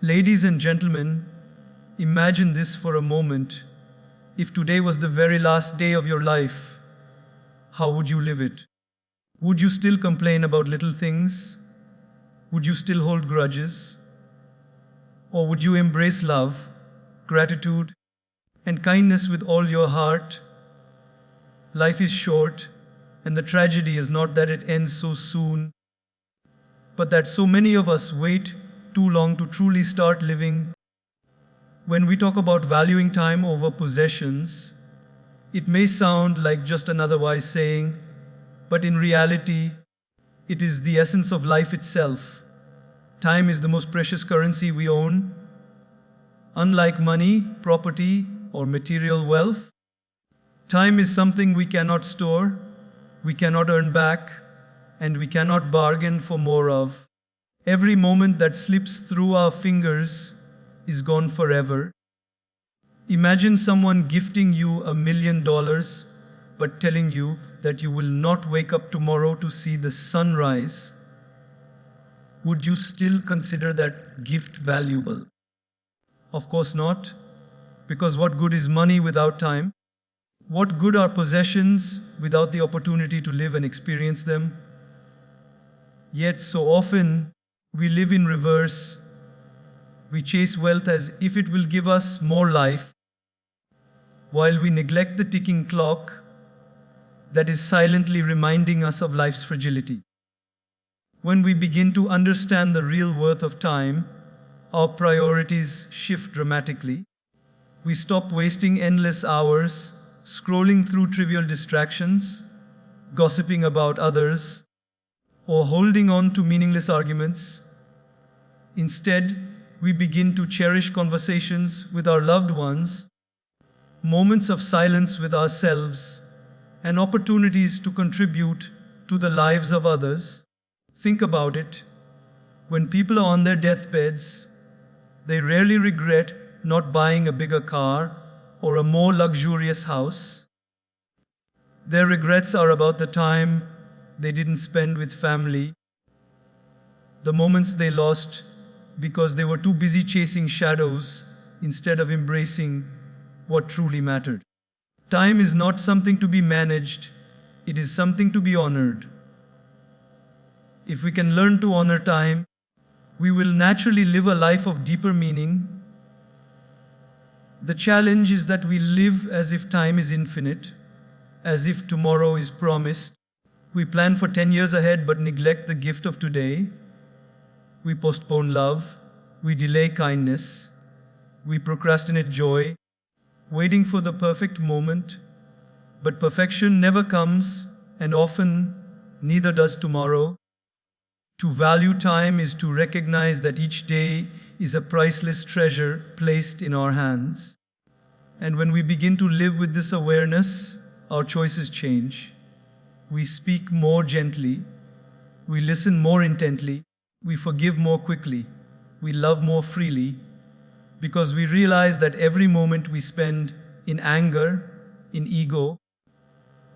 Ladies and gentlemen, imagine this for a moment. If today was the very last day of your life, how would you live it? Would you still complain about little things? Would you still hold grudges? Or would you embrace love, gratitude, and kindness with all your heart? Life is short, and the tragedy is not that it ends so soon, but that so many of us wait too long to truly start living. When we talk about valuing time over possessions, it may sound like just another wise saying, but in reality, it is the essence of life itself. Time is the most precious currency we own. Unlike money, property, or material wealth, time is something we cannot store, we cannot earn back, and we cannot bargain for more of. Every moment that slips through our fingers is gone forever. Imagine someone gifting you $1 million, but telling you that you will not wake up tomorrow to see the sun rise. Would you still consider that gift valuable? Of course not, because what good is money without time? What good are possessions without the opportunity to live and experience them? Yet so often, we live in reverse. We chase wealth as if it will give us more life, while we neglect the ticking clock that is silently reminding us of life's fragility. When we begin to understand the real worth of time, our priorities shift dramatically. We stop wasting endless hours scrolling through trivial distractions, gossiping about others, or holding on to meaningless arguments. Instead, we begin to cherish conversations with our loved ones, moments of silence with ourselves, and opportunities to contribute to the lives of others. Think about it. When people are on their deathbeds, they rarely regret not buying a bigger car or a more luxurious house. Their regrets are about the time they didn't spend with family, the moments they lost because they were too busy chasing shadows instead of embracing what truly mattered. Time is not something to be managed, it is something to be honored. If we can learn to honor time, we will naturally live a life of deeper meaning. The challenge is that we live as if time is infinite, as if tomorrow is promised. We plan for 10 years ahead but neglect the gift of today. We postpone love, we delay kindness, we procrastinate joy, waiting for the perfect moment. But perfection never comes, and often neither does tomorrow. To value time is to recognize that each day is a priceless treasure placed in our hands. And when we begin to live with this awareness, our choices change. We speak more gently, we listen more intently, we forgive more quickly, we love more freely, because we realize that every moment we spend in anger, in ego,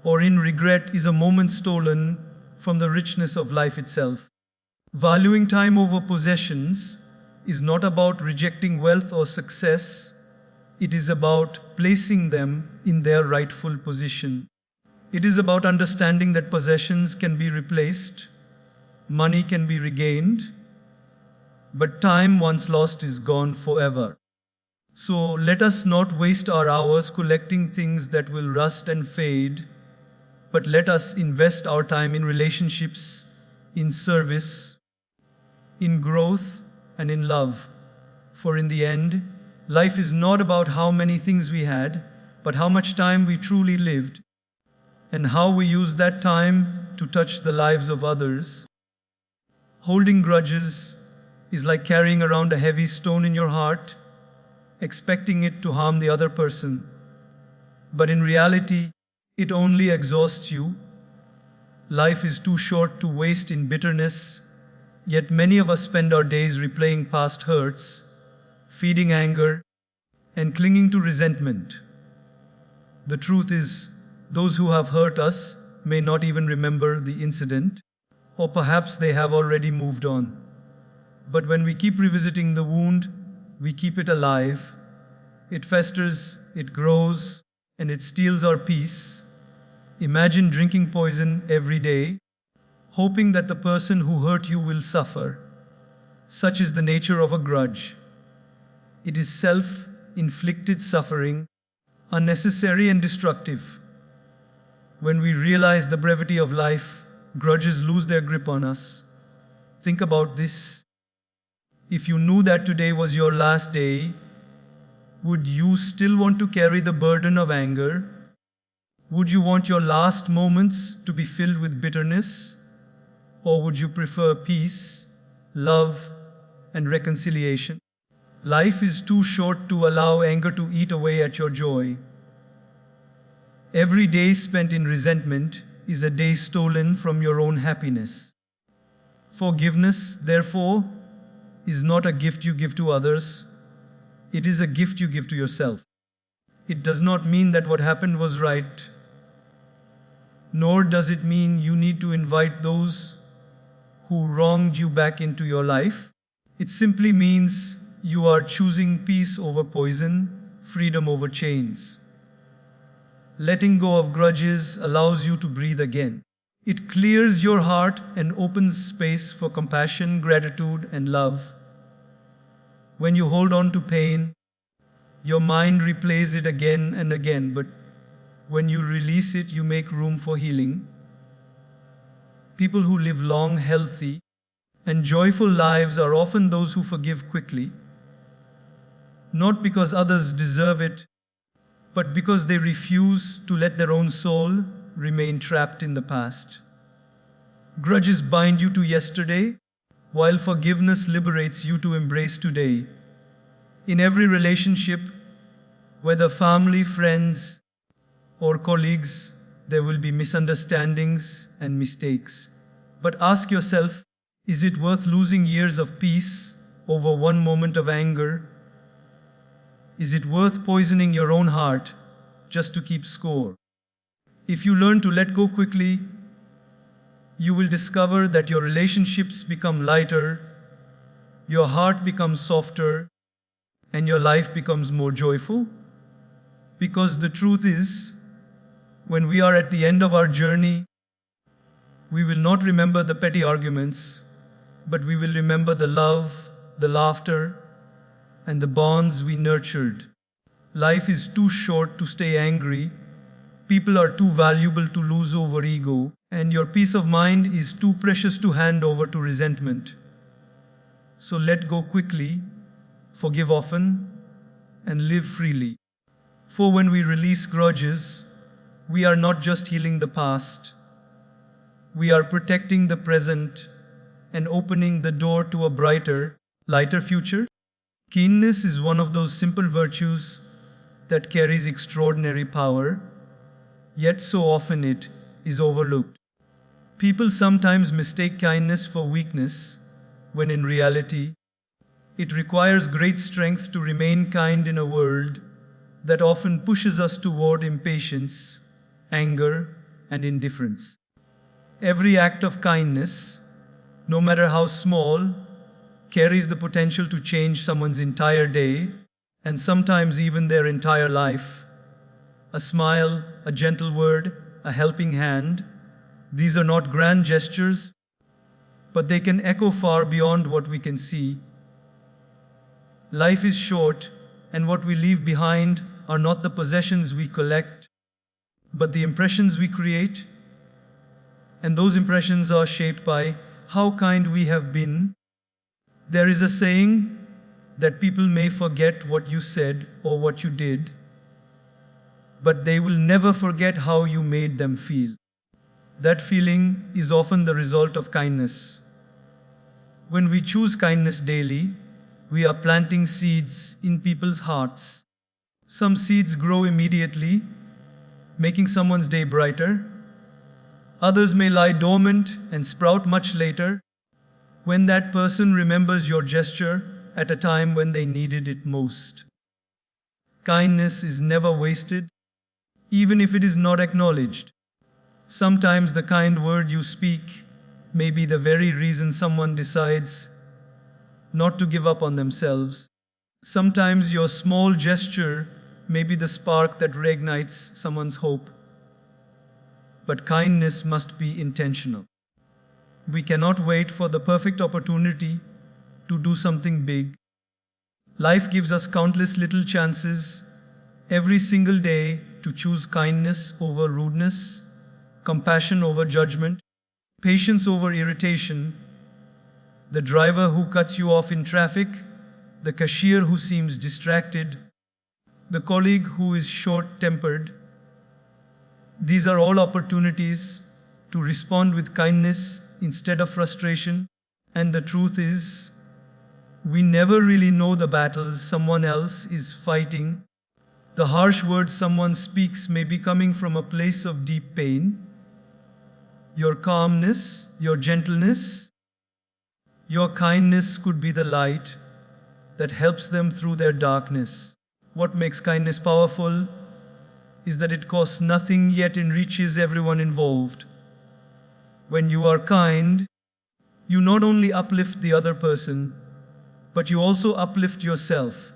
or in regret is a moment stolen from the richness of life itself. Valuing time over possessions is not about rejecting wealth or success, it is about placing them in their rightful position. It is about understanding that possessions can be replaced, money can be regained, but time once lost is gone forever. So let us not waste our hours collecting things that will rust and fade, but let us invest our time in relationships, in service, in growth, and in love. For in the end, life is not about how many things we had, but how much time we truly lived, and how we use that time to touch the lives of others. Holding grudges is like carrying around a heavy stone in your heart, expecting it to harm the other person. But in reality, it only exhausts you. Life is too short to waste in bitterness, yet many of us spend our days replaying past hurts, feeding anger, and clinging to resentment. The truth is, those who have hurt us may not even remember the incident, or perhaps they have already moved on. But when we keep revisiting the wound, we keep it alive. It festers, it grows, and it steals our peace. Imagine drinking poison every day, hoping that the person who hurt you will suffer. Such is the nature of a grudge. It is self-inflicted suffering, unnecessary and destructive. When we realize the brevity of life, grudges lose their grip on us. Think about this. If you knew that today was your last day, would you still want to carry the burden of anger? Would you want your last moments to be filled with bitterness? Or would you prefer peace, love, and reconciliation? Life is too short to allow anger to eat away at your joy. Every day spent in resentment is a day stolen from your own happiness. Forgiveness, therefore, is not a gift you give to others. It is a gift you give to yourself. It does not mean that what happened was right, nor does it mean you need to invite those who wronged you back into your life. It simply means you are choosing peace over poison, freedom over chains. Letting go of grudges allows you to breathe again. It clears your heart and opens space for compassion, gratitude, and love. When you hold on to pain, your mind replays it again and again, but when you release it, you make room for healing. People who live long, healthy, and joyful lives are often those who forgive quickly, not because others deserve it, but because they refuse to let their own soul remain trapped in the past. Grudges bind you to yesterday, while forgiveness liberates you to embrace today. In every relationship, whether family, friends, or colleagues, there will be misunderstandings and mistakes. But ask yourself, is it worth losing years of peace over one moment of anger? Is it worth poisoning your own heart just to keep score? If you learn to let go quickly, you will discover that your relationships become lighter, your heart becomes softer, and your life becomes more joyful. Because the truth is, when we are at the end of our journey, we will not remember the petty arguments, but we will remember the love, the laughter, and the bonds we nurtured. Life is too short to stay angry. People are too valuable to lose over ego, and your peace of mind is too precious to hand over to resentment. So let go quickly, forgive often, and live freely. For when we release grudges, we are not just healing the past, we are protecting the present and opening the door to a brighter, lighter future. Keenness is one of those simple virtues that carries extraordinary power, yet so often it is overlooked. People sometimes mistake kindness for weakness, when in reality, it requires great strength to remain kind in a world that often pushes us toward impatience, anger, and indifference. Every act of kindness, no matter how small, carries the potential to change someone's entire day, and sometimes even their entire life. A smile, a gentle word, a helping hand, these are not grand gestures, but they can echo far beyond what we can see. Life is short, and what we leave behind are not the possessions we collect, but the impressions we create. And those impressions are shaped by how kind we have been. There is a saying that people may forget what you said or what you did, but they will never forget how you made them feel. That feeling is often the result of kindness. When we choose kindness daily, we are planting seeds in people's hearts. Some seeds grow immediately, making someone's day brighter. Others may lie dormant and sprout much later, when that person remembers your gesture at a time when they needed it most. Kindness is never wasted, even if it is not acknowledged. Sometimes the kind word you speak may be the very reason someone decides not to give up on themselves. Sometimes your small gesture may be the spark that reignites someone's hope. But kindness must be intentional. We cannot wait for the perfect opportunity to do something big. Life gives us countless little chances every single day to choose kindness over rudeness, compassion over judgment, patience over irritation. The driver who cuts you off in traffic, the cashier who seems distracted, the colleague who is short-tempered. These are all opportunities to respond with kindness instead of frustration. And the truth is, we never really know the battles someone else is fighting. The harsh words someone speaks may be coming from a place of deep pain. Your calmness, your gentleness, your kindness could be the light that helps them through their darkness. What makes kindness powerful is that it costs nothing yet enriches everyone involved. When you are kind, you not only uplift the other person, but you also uplift yourself.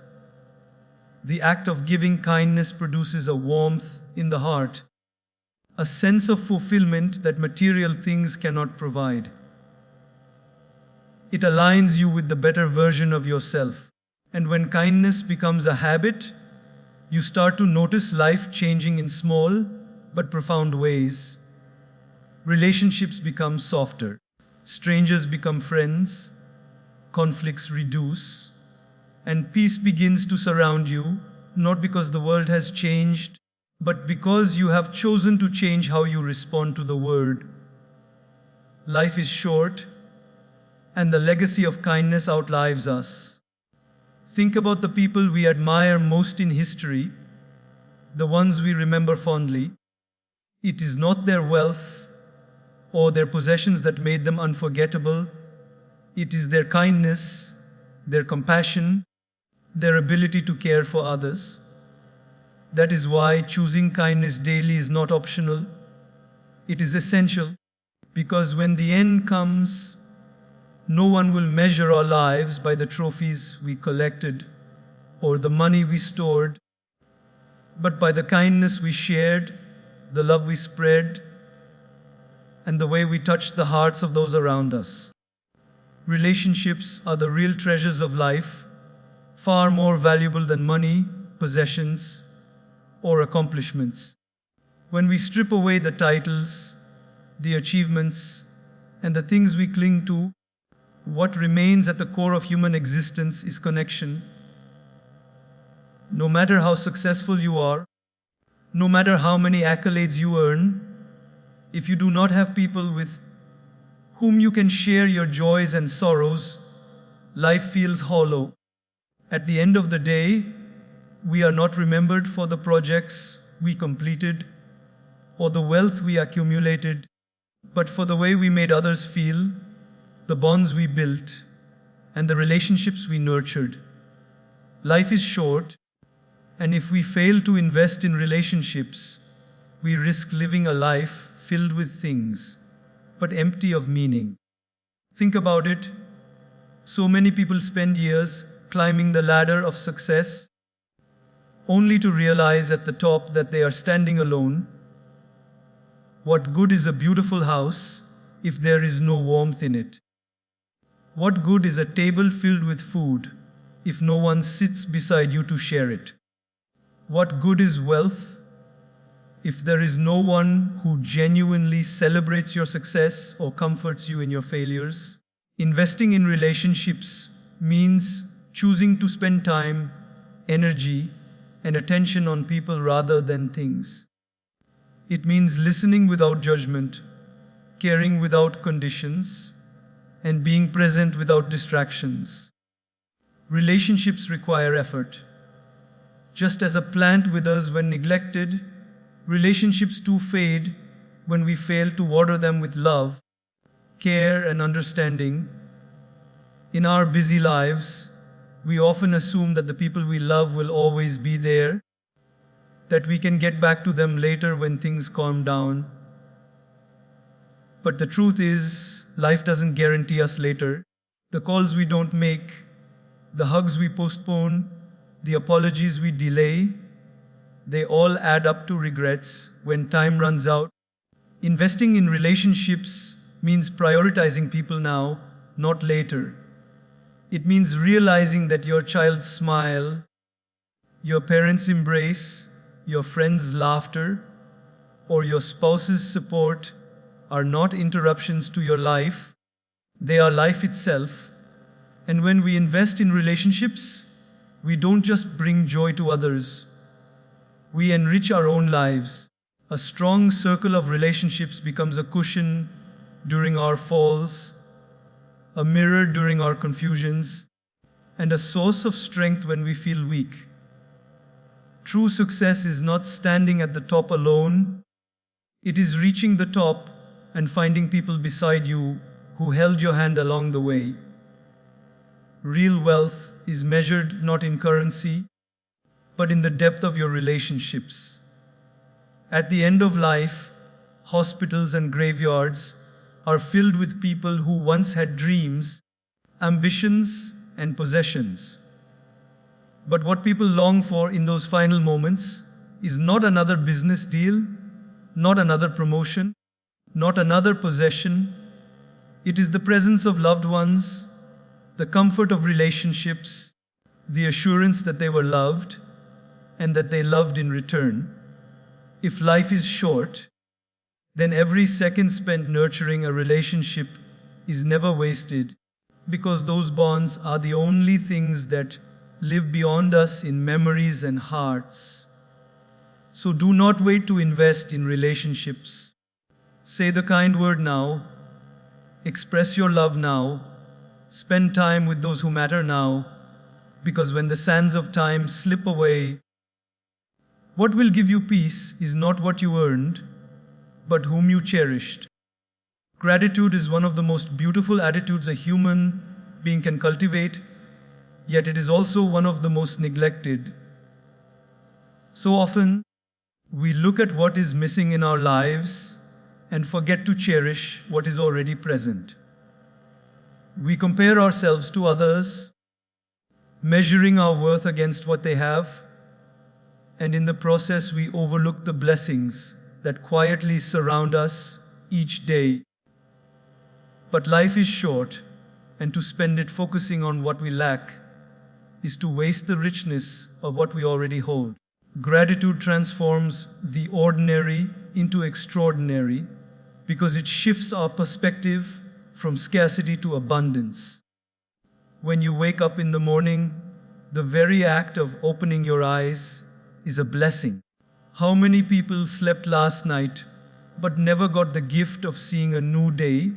The act of giving kindness produces a warmth in the heart, a sense of fulfillment that material things cannot provide. It aligns you with the better version of yourself. And when kindness becomes a habit, you start to notice life changing in small but profound ways. Relationships become softer, strangers become friends, conflicts reduce, and peace begins to surround you, not because the world has changed, but because you have chosen to change how you respond to the world. Life is short, and the legacy of kindness outlives us. Think about the people we admire most in history, the ones we remember fondly. It is not their wealth or their possessions that made them unforgettable. It is their kindness, their compassion, their ability to care for others. That is why choosing kindness daily is not optional. It is essential, because when the end comes, no one will measure our lives by the trophies we collected or the money we stored, but by the kindness we shared, the love we spread, and the way we touched the hearts of those around us. Relationships are the real treasures of life, far more valuable than money, possessions, or accomplishments. When we strip away the titles, the achievements, and the things we cling to, what remains at the core of human existence is connection. No matter how successful you are, no matter how many accolades you earn, if you do not have people with whom you can share your joys and sorrows, life feels hollow. At the end of the day, we are not remembered for the projects we completed or the wealth we accumulated, but for the way we made others feel, the bonds we built, and the relationships we nurtured. Life is short, and if we fail to invest in relationships, we risk living a life filled with things, but empty of meaning. Think about it. So many people spend years climbing the ladder of success, only to realize at the top that they are standing alone. What good is a beautiful house if there is no warmth in it? What good is a table filled with food if no one sits beside you to share it? What good is wealth if there is no one who genuinely celebrates your success or comforts you in your failures? Investing in relationships means choosing to spend time, energy, and attention on people rather than things. It means listening without judgment, caring without conditions, and being present without distractions. Relationships require effort. Just as a plant withers when neglected, relationships too fade when we fail to water them with love, care, and understanding. In our busy lives, we often assume that the people we love will always be there, that we can get back to them later when things calm down. But the truth is, life doesn't guarantee us later. The calls we don't make, The hugs we postpone, the apologies we delay, they all add up to regrets when time runs out. Investing in relationships means prioritizing people now, not later. It means realizing that your child's smile, your parents' embrace, your friends' laughter, or your spouse's support are not interruptions to your life, they are life itself. And when we invest in relationships, we don't just bring joy to others, we enrich our own lives. A strong circle of relationships becomes a cushion during our falls, a mirror during our confusions, and a source of strength when we feel weak. True success is not standing at the top alone, it is reaching the top and finding people beside you who held your hand along the way. Real wealth is measured not in currency, but in the depth of your relationships. At the end of life, hospitals and graveyards are filled with people who once had dreams, ambitions, and possessions. But what people long for in those final moments is not another business deal, not another promotion, not another possession. It is the presence of loved ones, the comfort of relationships, the assurance that they were loved and that they loved in return. If life is short, then every second spent nurturing a relationship is never wasted, because those bonds are the only things that live beyond us in memories and hearts. So do not wait to invest in relationships. Say the kind word now, express your love now, spend time with those who matter now, because when the sands of time slip away, what will give you peace is not what you earned, but whom you cherished. Gratitude is one of the most beautiful attitudes a human being can cultivate, yet it is also one of the most neglected. So often, we look at what is missing in our lives and forget to cherish what is already present. We compare ourselves to others, measuring our worth against what they have, and in the process we overlook the blessings that quietly surround us each day. But life is short, and to spend it focusing on what we lack is to waste the richness of what we already hold. Gratitude transforms the ordinary into extraordinary because it shifts our perspective from scarcity to abundance. When you wake up in the morning, the very act of opening your eyes is a blessing. How many people slept last night but never got the gift of seeing a new day?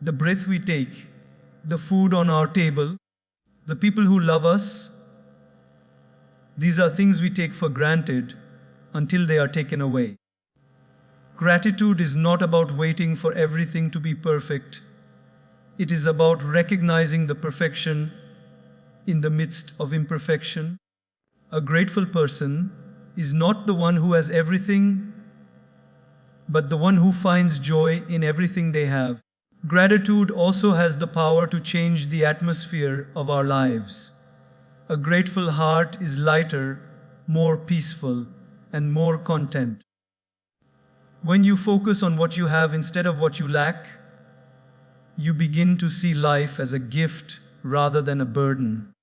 The breath we take, the food on our table, the people who love us, these are things we take for granted until they are taken away. Gratitude is not about waiting for everything to be perfect. It is about recognizing the perfection in the midst of imperfection. A grateful person is not the one who has everything, but the one who finds joy in everything they have. Gratitude also has the power to change the atmosphere of our lives. A grateful heart is lighter, more peaceful, and more content. When you focus on what you have instead of what you lack, you begin to see life as a gift rather than a burden.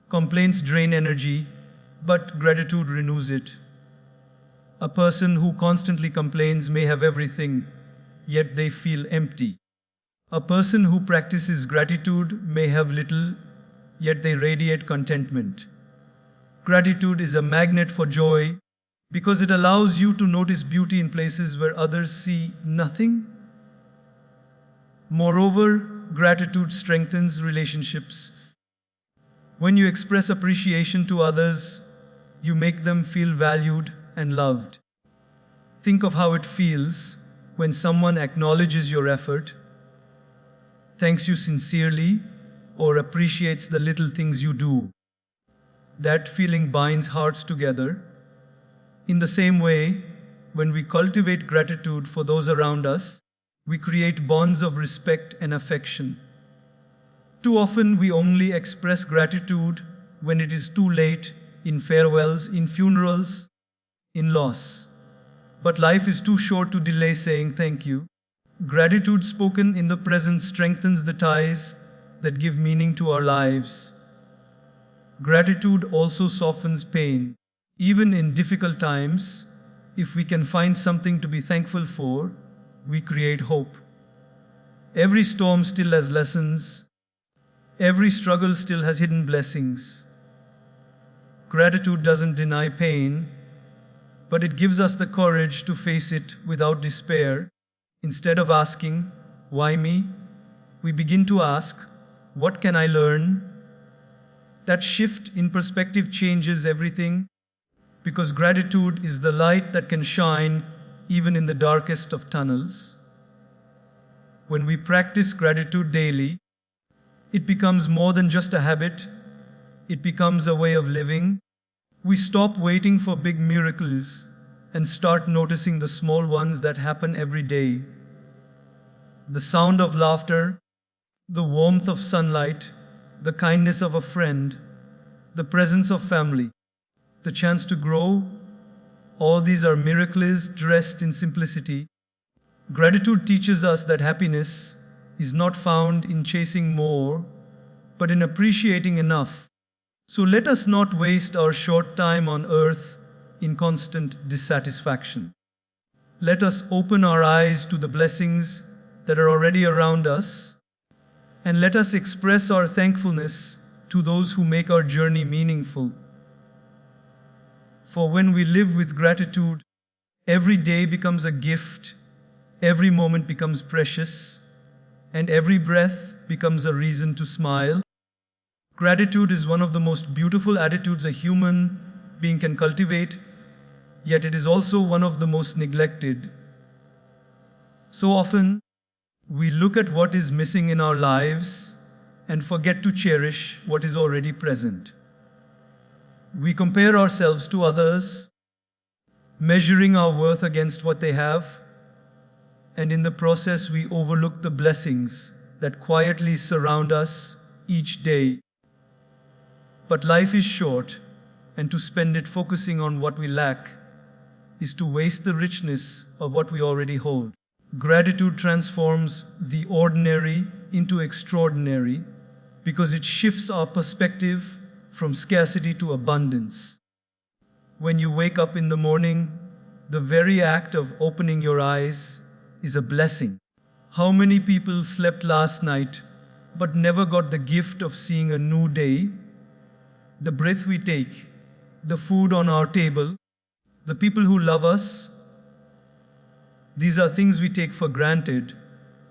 Complaints drain energy, but gratitude renews it. A person who constantly complains may have everything, yet they feel empty. A person who practices gratitude may have little, yet they radiate contentment. Gratitude is a magnet for joy because it allows you to notice beauty in places where others see nothing. Moreover, gratitude strengthens relationships. When you express appreciation to others, you make them feel valued and loved. Think of how it feels when someone acknowledges your effort, thanks you sincerely, or appreciates the little things you do. That feeling binds hearts together. In the same way, when we cultivate gratitude for those around us, we create bonds of respect and affection. Too often we only express gratitude when it is too late, in farewells, in funerals, in loss. But life is too short to delay saying thank you. Gratitude spoken in the present strengthens the ties that give meaning to our lives. Gratitude also softens pain. Even in difficult times, if we can find something to be thankful for, we create hope. Every storm still has lessons. Every struggle still has hidden blessings. Gratitude doesn't deny pain, but it gives us the courage to face it without despair. Instead of asking, "Why me?" we begin to ask, "What can I learn?" That shift in perspective changes everything, because gratitude is the light that can shine even in the darkest of tunnels. When we practice gratitude daily, it becomes more than just a habit, it becomes a way of living. We stop waiting for big miracles and start noticing the small ones that happen every day. The sound of laughter, the warmth of sunlight, the kindness of a friend, the presence of family, the chance to grow, all these are miracles dressed in simplicity. Gratitude teaches us that happiness is not found in chasing more, but in appreciating enough. So let us not waste our short time on earth in constant dissatisfaction. Let us open our eyes to the blessings that are already around us, and let us express our thankfulness to those who make our journey meaningful. For when we live with gratitude, every day becomes a gift, every moment becomes precious, and every breath becomes a reason to smile. Gratitude is one of the most beautiful attitudes a human being can cultivate, yet it is also one of the most neglected. So often, we look at what is missing in our lives and forget to cherish what is already present. We compare ourselves to others, measuring our worth against what they have, and in the process we overlook the blessings that quietly surround us each day. But life is short, and to spend it focusing on what we lack is to waste the richness of what we already hold. Gratitude transforms the ordinary into extraordinary because it shifts our perspective from scarcity to abundance. When you wake up in the morning, the very act of opening your eyes is a blessing. How many people slept last night but never got the gift of seeing a new day? The breath we take, the food on our table, the people who love us, these are things we take for granted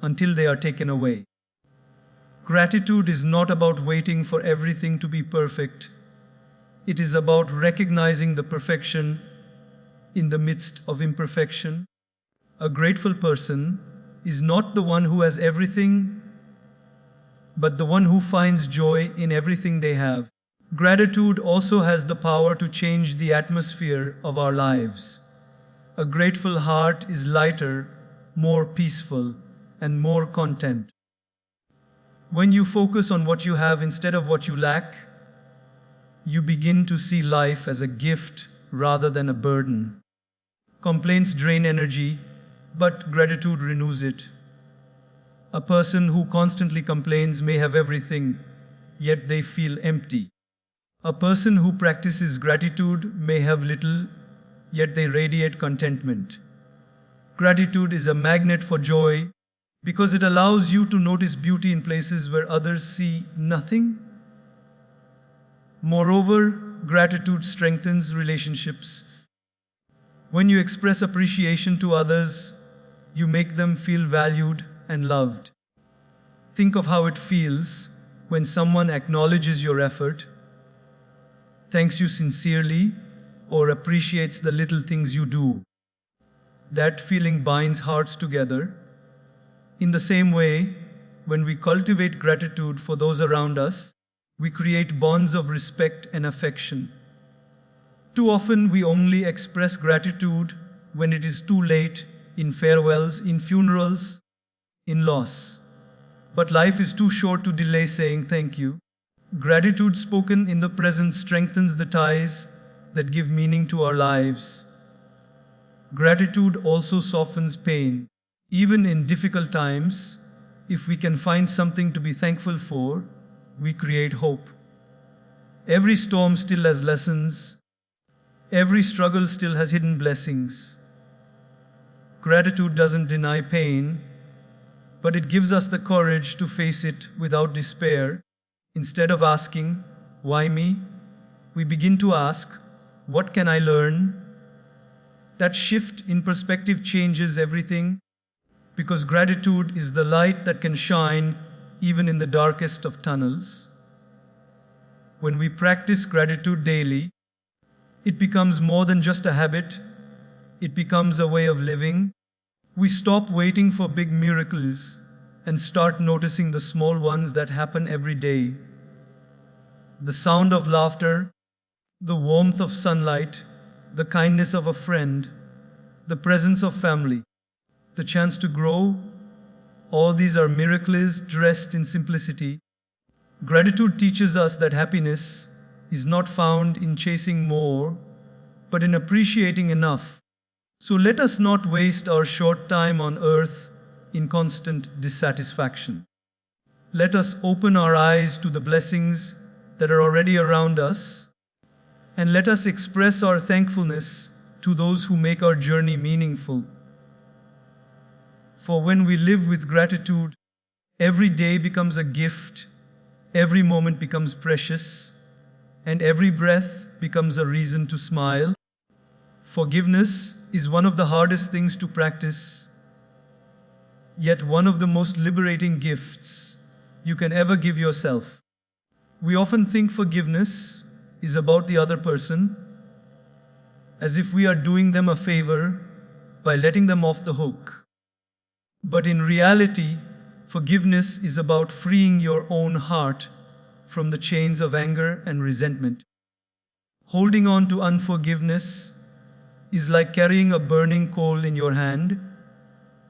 until they are taken away. Gratitude is not about waiting for everything to be perfect. It is about recognizing the perfection in the midst of imperfection. A grateful person is not the one who has everything, but the one who finds joy in everything they have. Gratitude also has the power to change the atmosphere of our lives. A grateful heart is lighter, more peaceful, and more content. When you focus on what you have instead of what you lack, you begin to see life as a gift rather than a burden. Complaints drain energy, but gratitude renews it. A person who constantly complains may have everything, yet they feel empty. A person who practices gratitude may have little, yet they radiate contentment. Gratitude is a magnet for joy because it allows you to notice beauty in places where others see nothing. Moreover, gratitude strengthens relationships. When you express appreciation to others, you make them feel valued and loved. Think of how it feels when someone acknowledges your effort, thanks you sincerely, or appreciates the little things you do. That feeling binds hearts together. In the same way, when we cultivate gratitude for those around us, we create bonds of respect and affection. Too often we only express gratitude when it is too late, in farewells, in funerals, in loss. But life is too short to delay saying thank you. Gratitude spoken in the present strengthens the ties that give meaning to our lives. Gratitude also softens pain. Even in difficult times, if we can find something to be thankful for, we create hope. Every storm still has lessons. Every struggle still has hidden blessings. Gratitude doesn't deny pain, but it gives us the courage to face it without despair. Instead of asking, "Why me?" we begin to ask, "What can I learn?" That shift in perspective changes everything, because gratitude is the light that can shine even in the darkest of tunnels. When we practice gratitude daily, it becomes more than just a habit, it becomes a way of living. We stop waiting for big miracles and start noticing the small ones that happen every day. The sound of laughter, the warmth of sunlight, the kindness of a friend, the presence of family, the chance to grow, all these are miracles dressed in simplicity. Gratitude teaches us that happiness is not found in chasing more, but in appreciating enough. So let us not waste our short time on earth in constant dissatisfaction. Let us open our eyes to the blessings that are already around us, and let us express our thankfulness to those who make our journey meaningful. For when we live with gratitude, every day becomes a gift, every moment becomes precious, and every breath becomes a reason to smile. Forgiveness is one of the hardest things to practice, yet one of the most liberating gifts you can ever give yourself. We often think forgiveness is about the other person, as if we are doing them a favor by letting them off the hook. But in reality, forgiveness is about freeing your own heart from the chains of anger and resentment. Holding on to unforgiveness is like carrying a burning coal in your hand,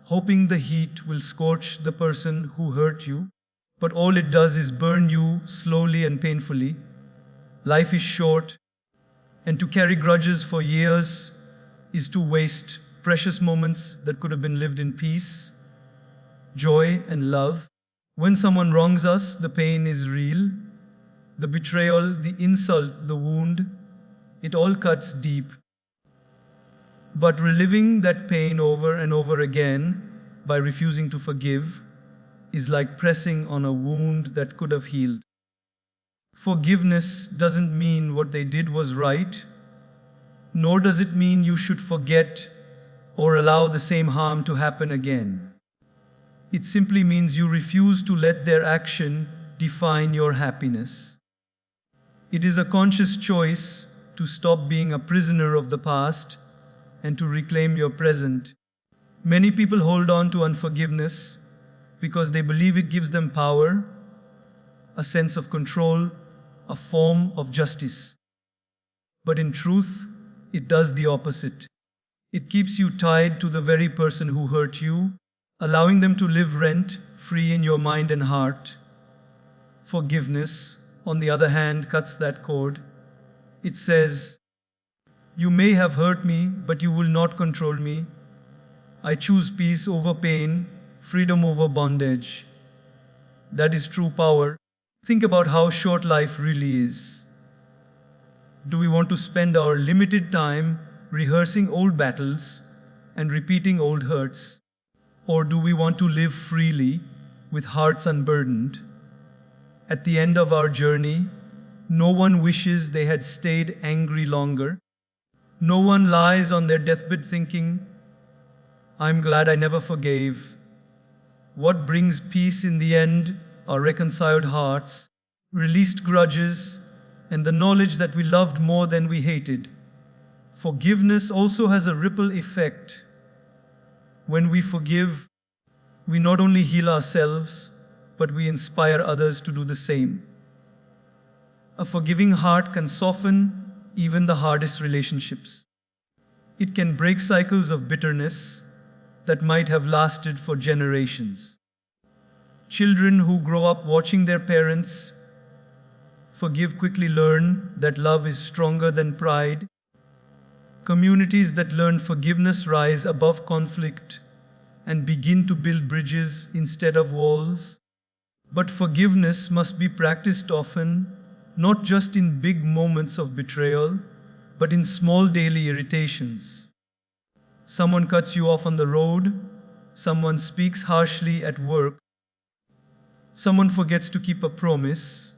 hoping the heat will scorch the person who hurt you, but all it does is burn you slowly and painfully. Life is short, and to carry grudges for years is to waste precious moments that could have been lived in peace, joy, and love. When someone wrongs us, the pain is real. The betrayal, the insult, the wound, it all cuts deep. But reliving that pain over and over again by refusing to forgive is like pressing on a wound that could have healed. Forgiveness doesn't mean what they did was right, nor does it mean you should forget or allow the same harm to happen again. It simply means you refuse to let their action define your happiness. It is a conscious choice to stop being a prisoner of the past and to reclaim your present. Many people hold on to unforgiveness because they believe it gives them power, a sense of control, a form of justice. But in truth, it does the opposite. It keeps you tied to the very person who hurt you, allowing them to live rent-free in your mind and heart. Forgiveness, on the other hand, cuts that cord. It says, "You may have hurt me, but you will not control me. I choose peace over pain, freedom over bondage." That is true power. Think about how short life really is. Do we want to spend our limited time rehearsing old battles and repeating old hurts? Or do we want to live freely with hearts unburdened? At the end of our journey, no one wishes they had stayed angry longer. No one lies on their deathbed thinking, "I'm glad I never forgave." What brings peace in the end are reconciled hearts, released grudges, and the knowledge that we loved more than we hated. Forgiveness also has a ripple effect. When we forgive, we not only heal ourselves, but we inspire others to do the same. A forgiving heart can soften even the hardest relationships. It can break cycles of bitterness that might have lasted for generations. Children who grow up watching their parents forgive quickly learn that love is stronger than pride. Communities that learn forgiveness rise above conflict and begin to build bridges instead of walls. But forgiveness must be practiced often, not just in big moments of betrayal, but in small daily irritations. Someone cuts you off on the road, someone speaks harshly at work, someone forgets to keep a promise.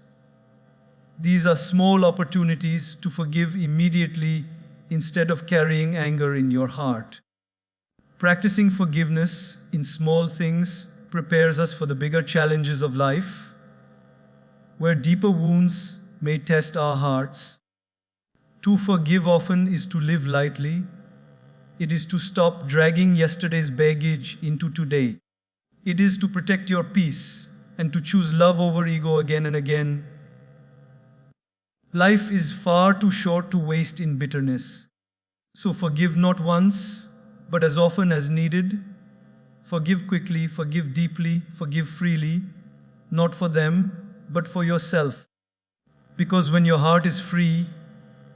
These are small opportunities to forgive immediately instead of carrying anger in your heart. Practicing forgiveness in small things prepares us for the bigger challenges of life, where deeper wounds may test our hearts. To forgive often is to live lightly. It is to stop dragging yesterday's baggage into today. It is to protect your peace and to choose love over ego again and again. Life is far too short to waste in bitterness. So forgive not once, but as often as needed. Forgive quickly, forgive deeply, forgive freely, not for them, but for yourself. Because when your heart is free,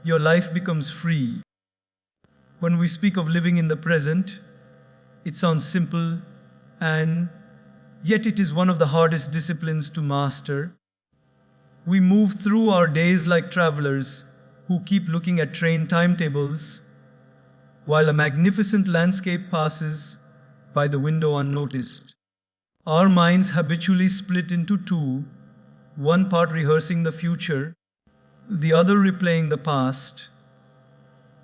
your life becomes free. When we speak of living in the present, it sounds simple, and yet it is one of the hardest disciplines to master. We move through our days like travelers who keep looking at train timetables, while a magnificent landscape passes by the window unnoticed. Our minds habitually split into two, one part rehearsing the future, the other replaying the past,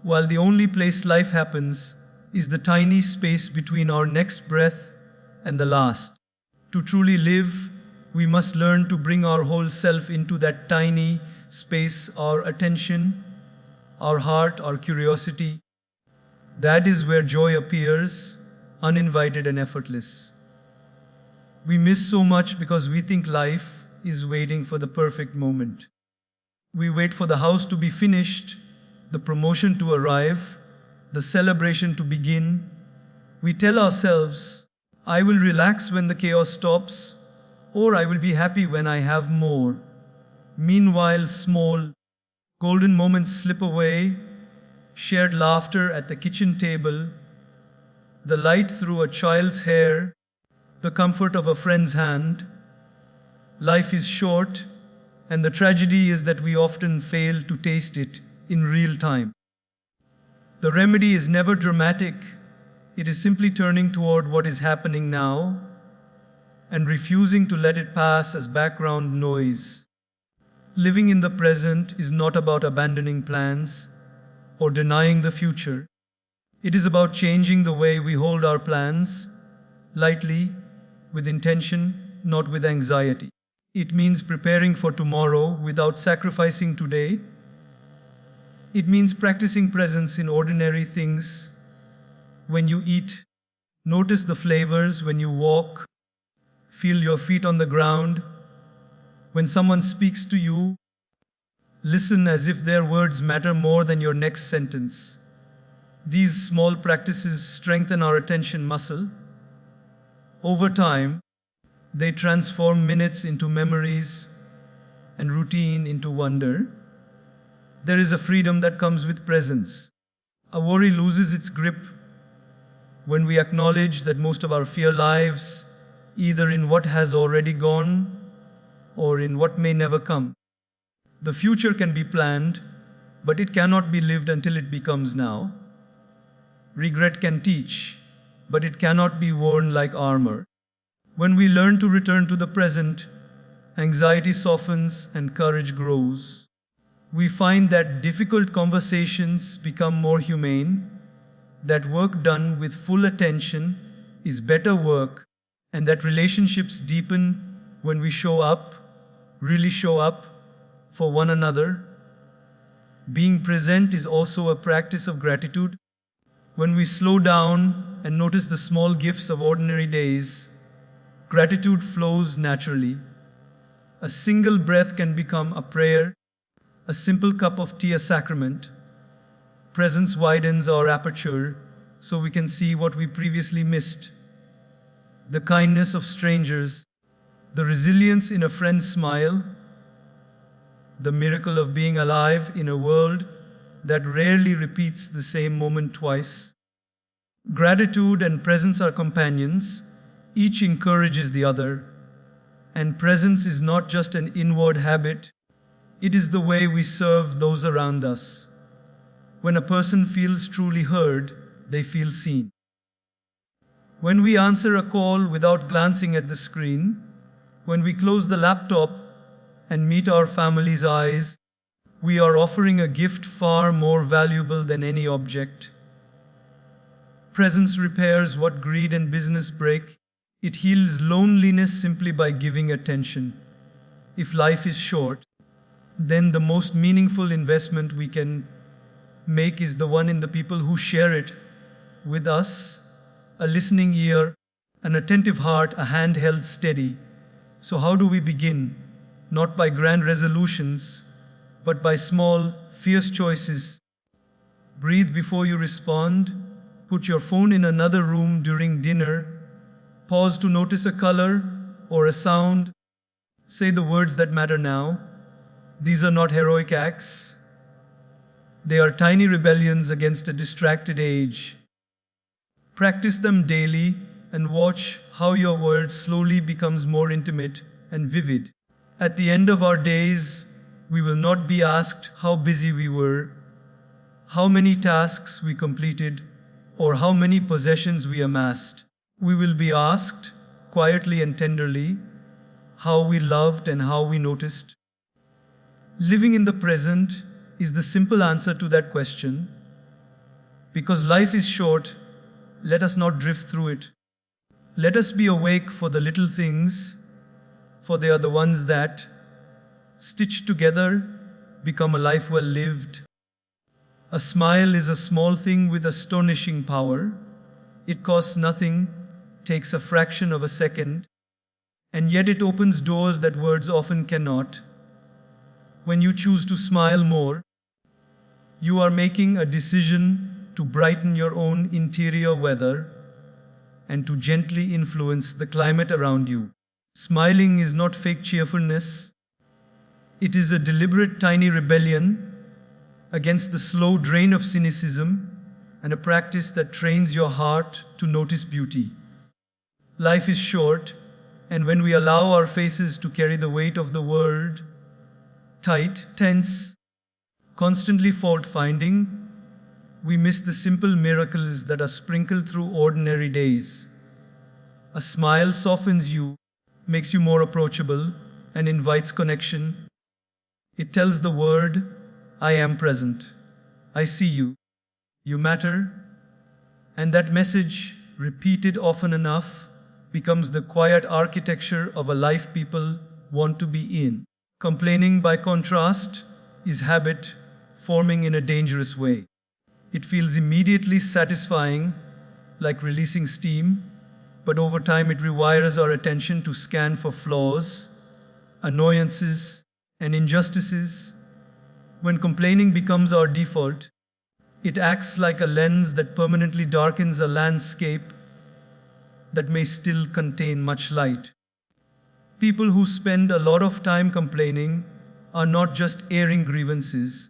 while the only place life happens is the tiny space between our next breath and the last. To truly live, we must learn to bring our whole self into that tiny space, our attention, our heart, our curiosity. That is where joy appears, uninvited and effortless. We miss so much because we think life is waiting for the perfect moment. We wait for the house to be finished, the promotion to arrive, the celebration to begin. We tell ourselves, I will relax when the chaos stops, or I will be happy when I have more. Meanwhile, small, golden moments slip away, shared laughter at the kitchen table, the light through a child's hair, the comfort of a friend's hand. Life is short, and the tragedy is that we often fail to taste it in real time. The remedy is never dramatic, it is simply turning toward what is happening now and refusing to let it pass as background noise. Living in the present is not about abandoning plans or denying the future. It is about changing the way we hold our plans, lightly, with intention, not with anxiety. It means preparing for tomorrow without sacrificing today. It means practicing presence in ordinary things. When you eat, notice the flavors. When you walk, feel your feet on the ground. When someone speaks to you, listen as if their words matter more than your next sentence. These small practices strengthen our attention muscle. Over time, they transform minutes into memories and routine into wonder. There is a freedom that comes with presence. A worry loses its grip when we acknowledge that most of our fear lives either in what has already gone or in what may never come. The future can be planned, but it cannot be lived until it becomes now. Regret can teach, but it cannot be worn like armor. When we learn to return to the present, anxiety softens and courage grows. We find that difficult conversations become more humane, that work done with full attention is better work, and that relationships deepen when we show up, really show up, for one another. Being present is also a practice of gratitude. When we slow down and notice the small gifts of ordinary days, gratitude flows naturally. A single breath can become a prayer, a simple cup of tea a sacrament. Presence widens our aperture so we can see what we previously missed. The kindness of strangers, the resilience in a friend's smile, the miracle of being alive in a world that rarely repeats the same moment twice. Gratitude and presence are companions, each encourages the other, and presence is not just an inward habit, it is the way we serve those around us. When a person feels truly heard, they feel seen. When we answer a call without glancing at the screen, when we close the laptop and meet our family's eyes, we are offering a gift far more valuable than any object. Presence repairs what greed and business break. It heals loneliness simply by giving attention. If life is short, then the most meaningful investment we can make is the one in the people who share it with us. A listening ear, an attentive heart, a hand held steady. So how do we begin? Not by grand resolutions, but by small, fierce choices. Breathe before you respond. Put your phone in another room during dinner. Pause to notice a color or a sound. Say the words that matter now. These are not heroic acts. They are tiny rebellions against a distracted age. Practice them daily and watch how your world slowly becomes more intimate and vivid. At the end of our days, we will not be asked how busy we were, how many tasks we completed, or how many possessions we amassed. We will be asked, quietly and tenderly, how we loved and how we noticed. Living in the present is the simple answer to that question. Because life is short, let us not drift through it. Let us be awake for the little things, for they are the ones that, stitched together, become a life well lived. A smile is a small thing with astonishing power. It costs nothing, takes a fraction of a second, and yet it opens doors that words often cannot. When you choose to smile more, you are making a decision to brighten your own interior weather and to gently influence the climate around you. Smiling is not fake cheerfulness. It is a deliberate tiny rebellion against the slow drain of cynicism and a practice that trains your heart to notice beauty. Life is short, and when we allow our faces to carry the weight of the world, tight, tense, constantly fault-finding, we miss the simple miracles that are sprinkled through ordinary days. A smile softens you, makes you more approachable, and invites connection. It tells the world, I am present. I see you. You matter. And that message, repeated often enough, becomes the quiet architecture of a life people want to be in. Complaining, by contrast, is habit forming in a dangerous way. It feels immediately satisfying, like releasing steam, but over time it rewires our attention to scan for flaws, annoyances, and injustices. When complaining becomes our default, it acts like a lens that permanently darkens a landscape that may still contain much light. People who spend a lot of time complaining are not just airing grievances.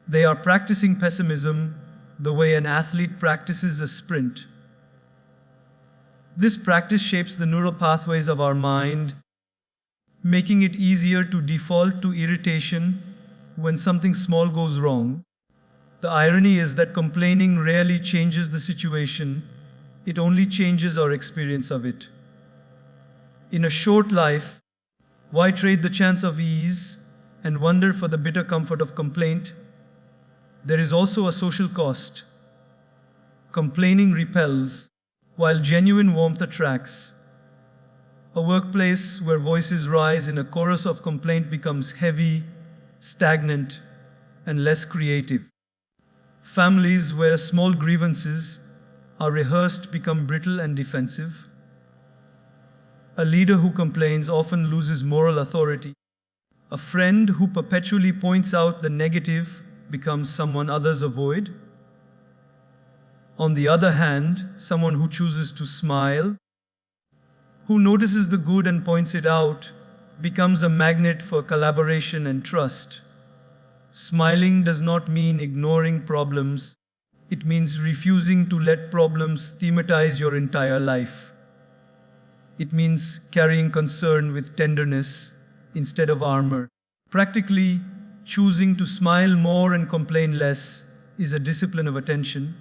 They are practicing pessimism the way an athlete practices a sprint. This practice shapes the neural pathways of our mind, making it easier to default to irritation when something small goes wrong. The irony is that complaining rarely changes the situation, it only changes our experience of it. In a short life, why trade the chance of ease and wonder for the bitter comfort of complaint? There is also a social cost. Complaining repels, while genuine warmth attracts. A workplace where voices rise in a chorus of complaint becomes heavy, stagnant, and less creative. Families where small grievances are rehearsed become brittle and defensive. A leader who complains often loses moral authority. A friend who perpetually points out the negative becomes someone others avoid. On the other hand, someone who chooses to smile, who notices the good and points it out, becomes a magnet for collaboration and trust. Smiling does not mean ignoring problems. It means refusing to let problems thematize your entire life. It means carrying concern with tenderness instead of armor. Practically, choosing to smile more and complain less is a discipline of attention.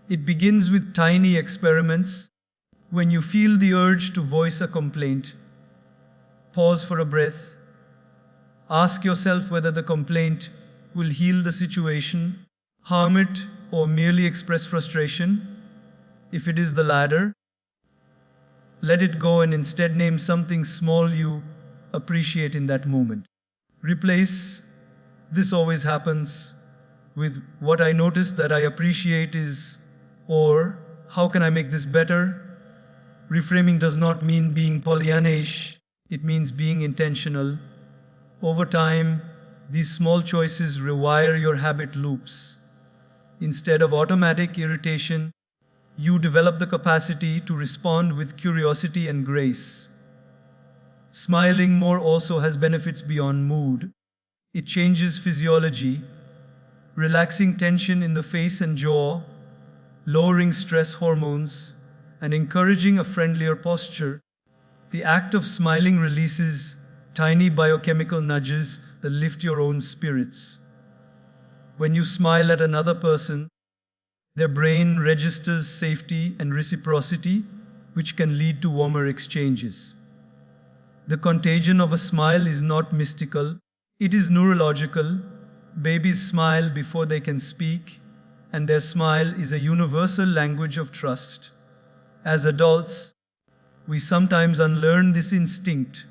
It begins with tiny experiments. When you feel the urge to voice a complaint, pause for a breath. Ask yourself whether the complaint will heal the situation, harm it, or merely express frustration. If it is the latter, let it go and instead name something small you appreciate in that moment. Replace "this always happens" with "what I notice that I appreciate is," or "how can I make this better?" Reframing does not mean being Pollyannish, it means being intentional. Over time, these small choices rewire your habit loops. Instead of automatic irritation, you develop the capacity to respond with curiosity and grace. Smiling more also has benefits beyond mood. It changes physiology, relaxing tension in the face and jaw, lowering stress hormones, and encouraging a friendlier posture. The act of smiling releases tiny biochemical nudges that lift your own spirits. When you smile at another person, their brain registers safety and reciprocity, which can lead to warmer exchanges. The contagion of a smile is not mystical, it is neurological. Babies smile before they can speak, and their smile is a universal language of trust. As adults, we sometimes unlearn this instinct,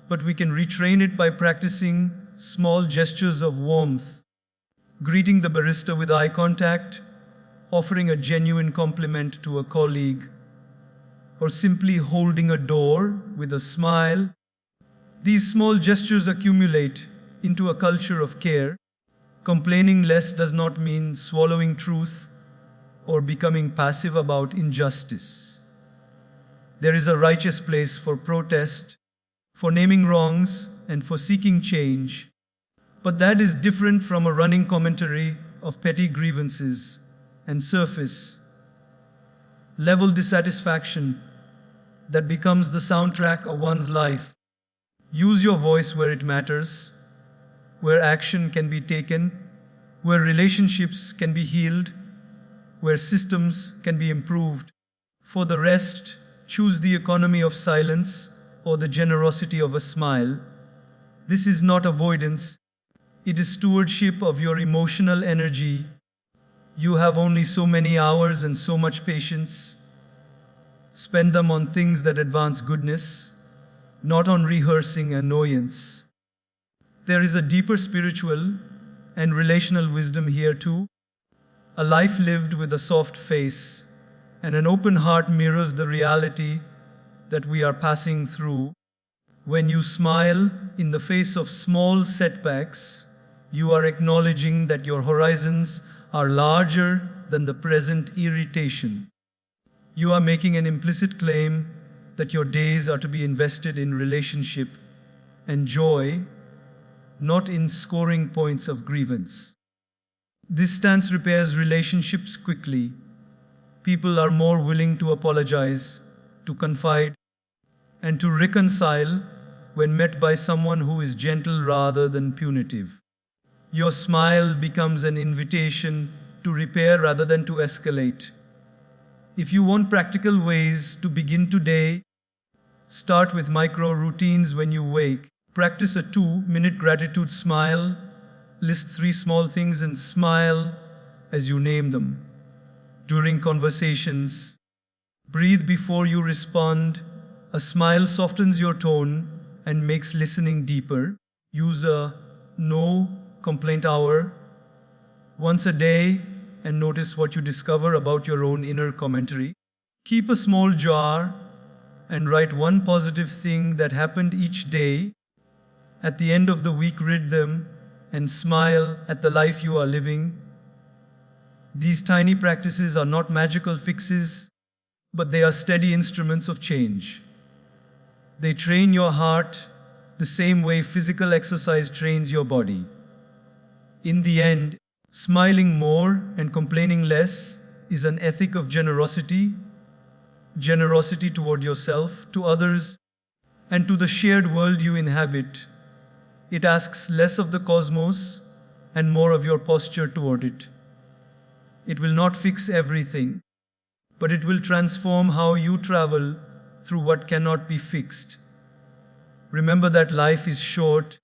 but we can retrain it by practicing small gestures of warmth, greeting the barista with eye contact, offering a genuine compliment to a colleague, or simply holding a door with a smile. These small gestures accumulate into a culture of care. Complaining less does not mean swallowing truth or becoming passive about injustice. There is a righteous place for protest, for naming wrongs, and for seeking change. But that is different from a running commentary of petty grievances and surface level dissatisfaction that becomes the soundtrack of one's life. Use your voice where it matters, where action can be taken, where relationships can be healed, where systems can be improved. For the rest, choose the economy of silence or the generosity of a smile. This is not avoidance, it is stewardship of your emotional energy. You have only so many hours and so much patience. Spend them on things that advance goodness, not on rehearsing annoyance. There is a deeper spiritual and relational wisdom here too. A life lived with a soft face and an open heart mirrors the reality that we are passing through. When you smile in the face of small setbacks, you are acknowledging that your horizons are larger than the present irritation. You are making an implicit claim that your days are to be invested in relationship and joy, not in scoring points of grievance. This stance repairs relationships quickly. People are more willing to apologize, to confide, and to reconcile when met by someone who is gentle rather than punitive. Your smile becomes an invitation to repair rather than to escalate. If you want practical ways to begin today, start with micro routines when you wake. Practice a 2-minute gratitude smile. List 3 small things and smile as you name them. During conversations, breathe before you respond. A smile softens your tone and makes listening deeper. Use a no complaint hour once a day and notice what you discover about your own inner commentary. Keep a small jar and write one positive thing that happened each day. At the end of the week, read them and smile at the life you are living. These tiny practices are not magical fixes, but they are steady instruments of change. They train your heart the same way physical exercise trains your body. In the end, smiling more and complaining less is an ethic of generosity toward yourself, to others, and to the shared world you inhabit. It asks less of the cosmos and more of your posture toward it. It will not fix everything, but it will transform how you travel through what cannot be fixed. Remember that life is short.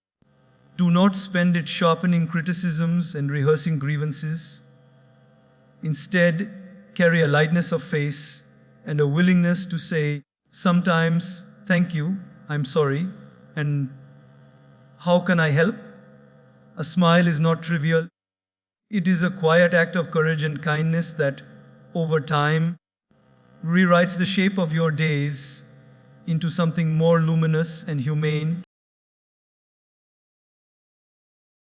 Do not spend it sharpening criticisms and rehearsing grievances. Instead, carry a lightness of face and a willingness to say, sometimes, thank you, I'm sorry, and how can I help? A smile is not trivial. It is a quiet act of courage and kindness that, over time, rewrites the shape of your days into something more luminous and humane.